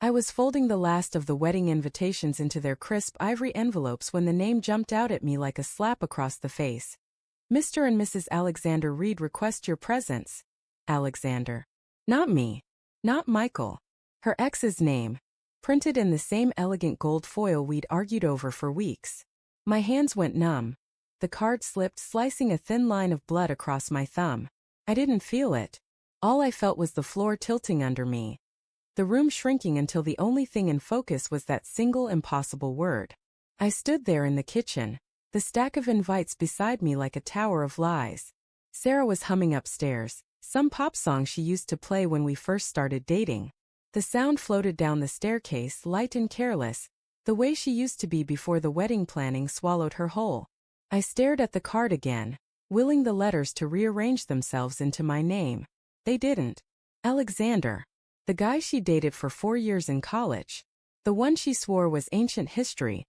I was folding the last of the wedding invitations into their crisp ivory envelopes when the name jumped out at me like a slap across the face. Mr. and Mrs. Alexander Reed request your presence. Alexander. Not me. Not Michael. Her ex's name. Printed in the same elegant gold foil we'd argued over for weeks. My hands went numb. The card slipped, slicing a thin line of blood across my thumb. I didn't feel it. All I felt was the floor tilting under me. The room shrinking until the only thing in focus was that single impossible word. I stood there in the kitchen, the stack of invites beside me like a tower of lies. Sarah was humming upstairs, some pop song she used to play when we first started dating. The sound floated down the staircase, light and careless, the way she used to be before the wedding planning swallowed her whole. I stared at the card again, willing the letters to rearrange themselves into my name. They didn't. Alexander. The guy she dated for 4 years in college. The one she swore was ancient history.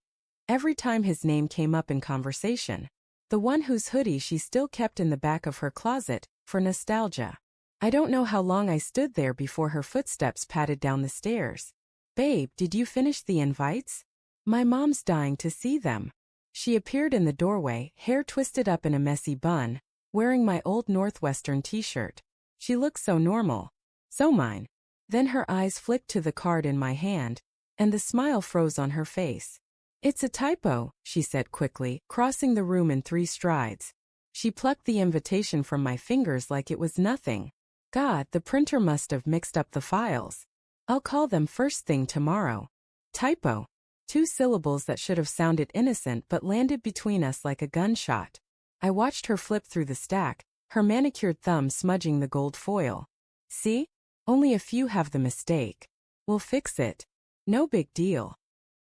Every time his name came up in conversation. The one whose hoodie she still kept in the back of her closet, for nostalgia. I don't know how long I stood there before her footsteps patted down the stairs. Babe, did you finish the invites? My mom's dying to see them. She appeared in the doorway, hair twisted up in a messy bun, wearing my old Northwestern t-shirt. She looked so normal. So mine. Then her eyes flicked to the card in my hand, and the smile froze on her face. It's a typo, she said quickly, crossing the room in 3 strides. She plucked the invitation from my fingers like it was nothing. God, the printer must have mixed up the files. I'll call them first thing tomorrow. Typo. 2 syllables that should have sounded innocent but landed between us like a gunshot. I watched her flip through the stack, her manicured thumb smudging the gold foil. See? Only a few have the mistake. We'll fix it. No big deal.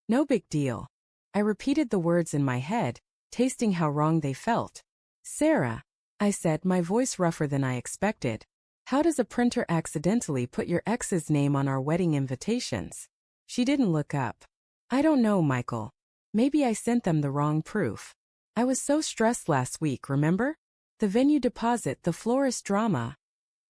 No big deal. I repeated the words in my head, tasting how wrong they felt. Sarah, I said, my voice rougher than I expected. How does a printer accidentally put your ex's name on our wedding invitations? She didn't look up. I don't know, Michael. Maybe I sent them the wrong proof. I was so stressed last week, remember? The venue deposit, the florist drama.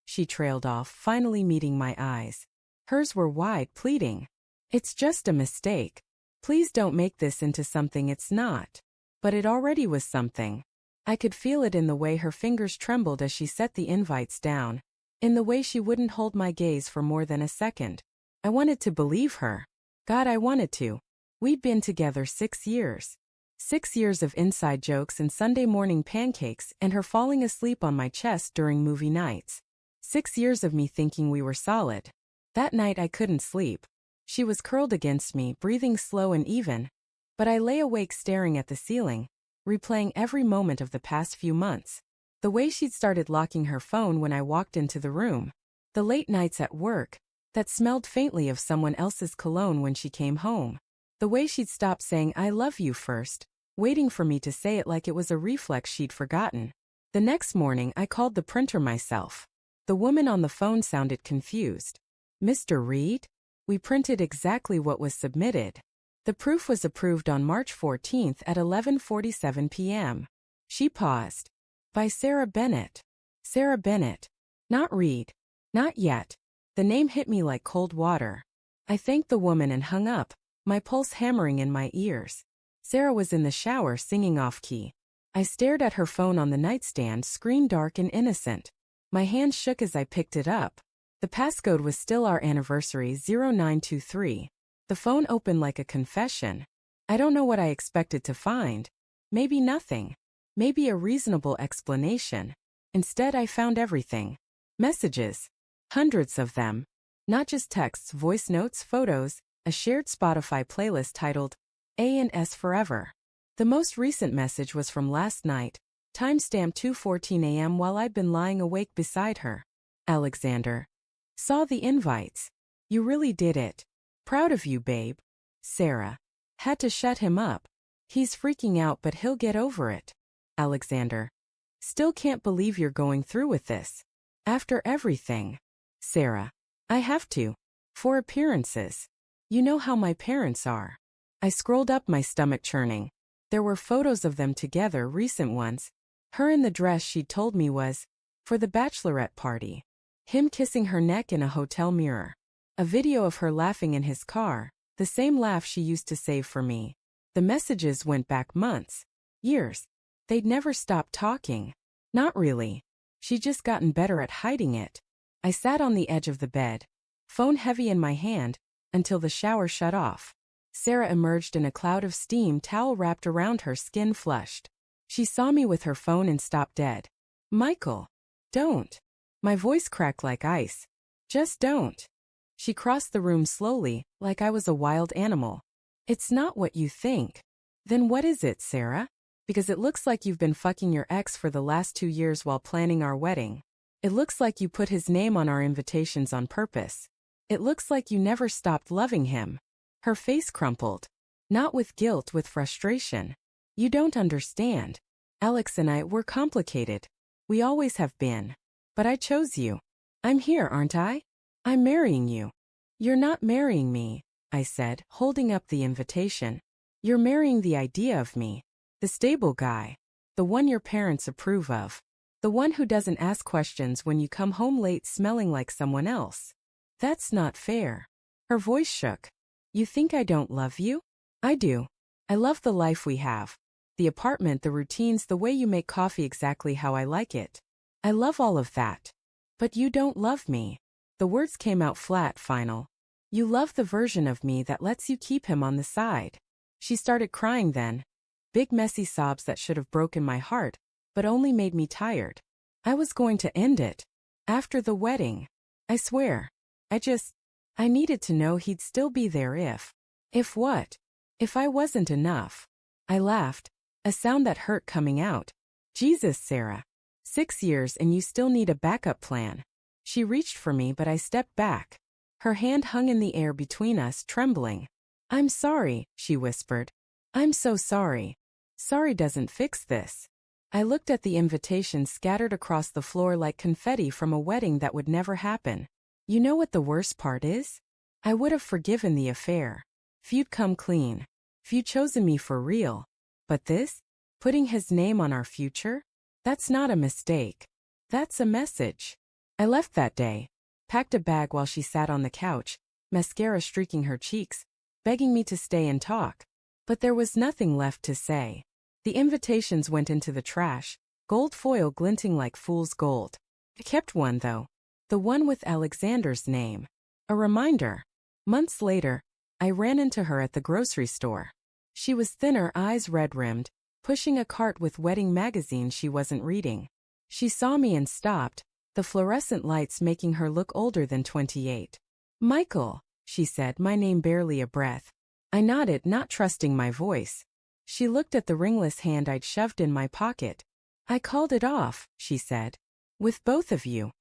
She trailed off, finally meeting my eyes. Hers were wide, pleading. It's just a mistake. Please don't make this into something it's not. But it already was something. I could feel it in the way her fingers trembled as she set the invites down, in the way she wouldn't hold my gaze for more than a second. I wanted to believe her. God, I wanted to. We'd been together 6 years. 6 years of inside jokes and Sunday morning pancakes and her falling asleep on my chest during movie nights. 6 years of me thinking we were solid. That night I couldn't sleep. She was curled against me, breathing slow and even. But I lay awake staring at the ceiling, replaying every moment of the past few months. The way she'd started locking her phone when I walked into the room. The late nights at work, that smelled faintly of someone else's cologne when she came home. The way she'd stopped saying I love you first, waiting for me to say it like it was a reflex she'd forgotten. The next morning I called the printer myself. The woman on the phone sounded confused. Mr. Reed? We printed exactly what was submitted. The proof was approved on March 14th at 11:47 p.m. She paused. By Sarah Bennett. Sarah Bennett. Not Reed. Not yet. The name hit me like cold water. I thanked the woman and hung up, my pulse hammering in my ears. Sarah was in the shower singing off-key. I stared at her phone on the nightstand, screen dark and innocent. My hands shook as I picked it up. The passcode was still our anniversary 0923. The phone opened like a confession. I don't know what I expected to find. Maybe nothing. Maybe a reasonable explanation. Instead I found everything. Messages. Hundreds of them. Not just texts, voice notes, photos, a shared Spotify playlist titled A&S Forever. The most recent message was from last night, timestamp 2:14 a.m. while I'd been lying awake beside her. Alexander. Saw the invites. You really did it. Proud of you, babe. Sarah. Had to shut him up. He's freaking out but he'll get over it. Alexander. Still can't believe you're going through with this. After everything. Sarah. I have to. For appearances. You know how my parents are. I scrolled up, my stomach churning. There were photos of them together, recent ones. Her in the dress she'd told me was for the bachelorette party. Him kissing her neck in a hotel mirror. A video of her laughing in his car, the same laugh she used to save for me. The messages went back months, years. They'd never stopped talking. Not really. She'd just gotten better at hiding it. I sat on the edge of the bed, phone heavy in my hand, until the shower shut off. Sarah emerged in a cloud of steam, towel wrapped around her, skin flushed. She saw me with her phone and stopped dead. Michael, don't. My voice cracked like ice. Just don't. She crossed the room slowly, like I was a wild animal. It's not what you think. Then what is it, Sarah? Because it looks like you've been fucking your ex for the last 2 years while planning our wedding. It looks like you put his name on our invitations on purpose. It looks like you never stopped loving him. Her face crumpled. Not with guilt, with frustration. You don't understand. Alex and I were complicated. We always have been. But I chose you. I'm here, aren't I? I'm marrying you. You're not marrying me, I said, holding up the invitation. You're marrying the idea of me. The stable guy. The one your parents approve of. The one who doesn't ask questions when you come home late smelling like someone else. That's not fair. Her voice shook. You think I don't love you? I do. I love the life we have. The apartment, the routines, the way you make coffee exactly how I like it. I love all of that. But you don't love me. The words came out flat, final. You love the version of me that lets you keep him on the side. She started crying then. Big messy sobs that should have broken my heart, but only made me tired. I was going to end it. After the wedding. I swear. I needed to know he'd still be there if. If what? If I wasn't enough. I laughed, a sound that hurt coming out. Jesus, Sarah. 6 years and you still need a backup plan. She reached for me, but I stepped back. Her hand hung in the air between us, trembling. I'm sorry, she whispered. I'm so sorry. Sorry doesn't fix this. I looked at the invitations scattered across the floor like confetti from a wedding that would never happen. You know what the worst part is? I would have forgiven the affair. If you'd come clean. If you'd chosen me for real. But this? Putting his name on our future? That's not a mistake. That's a message. I left that day. Packed a bag while she sat on the couch, mascara streaking her cheeks, begging me to stay and talk. But there was nothing left to say. The invitations went into the trash, gold foil glinting like fool's gold. I kept one though. The one with Alexander's name. A reminder. Months later, I ran into her at the grocery store. She was thinner, eyes red-rimmed, pushing a cart with wedding magazines she wasn't reading. She saw me and stopped, the fluorescent lights making her look older than 28. Michael, she said, my name barely a breath. I nodded, not trusting my voice. She looked at the ringless hand I'd shoved in my pocket. I called it off, she said. With both of you.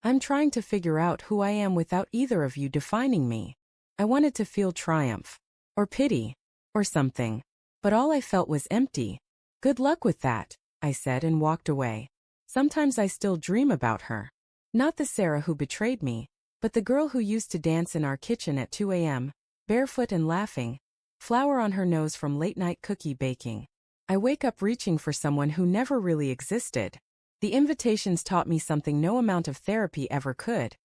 I'm trying to figure out who I am without either of you defining me. I wanted to feel triumph. Or pity. Or something. But all I felt was empty. Good luck with that, I said and walked away. Sometimes I still dream about her. Not the Sarah who betrayed me, but the girl who used to dance in our kitchen at 2 a.m., barefoot and laughing, flour on her nose from late-night cookie baking. I wake up reaching for someone who never really existed. The invitations taught me something no amount of therapy ever could.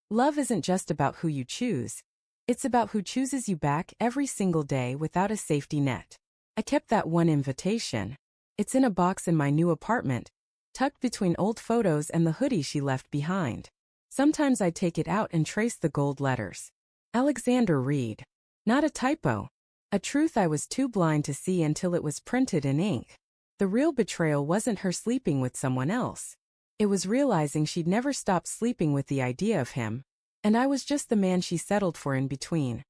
Love isn't just about who you choose. It's about who chooses you back every single day without a safety net. I kept that one invitation. It's in a box in my new apartment, tucked between old photos and the hoodie she left behind. Sometimes I take it out and trace the gold letters. Alexander Reed. Not a typo. A truth I was too blind to see until it was printed in ink. The real betrayal wasn't her sleeping with someone else. It was realizing she'd never stopped sleeping with the idea of him, and I was just the man she settled for in between.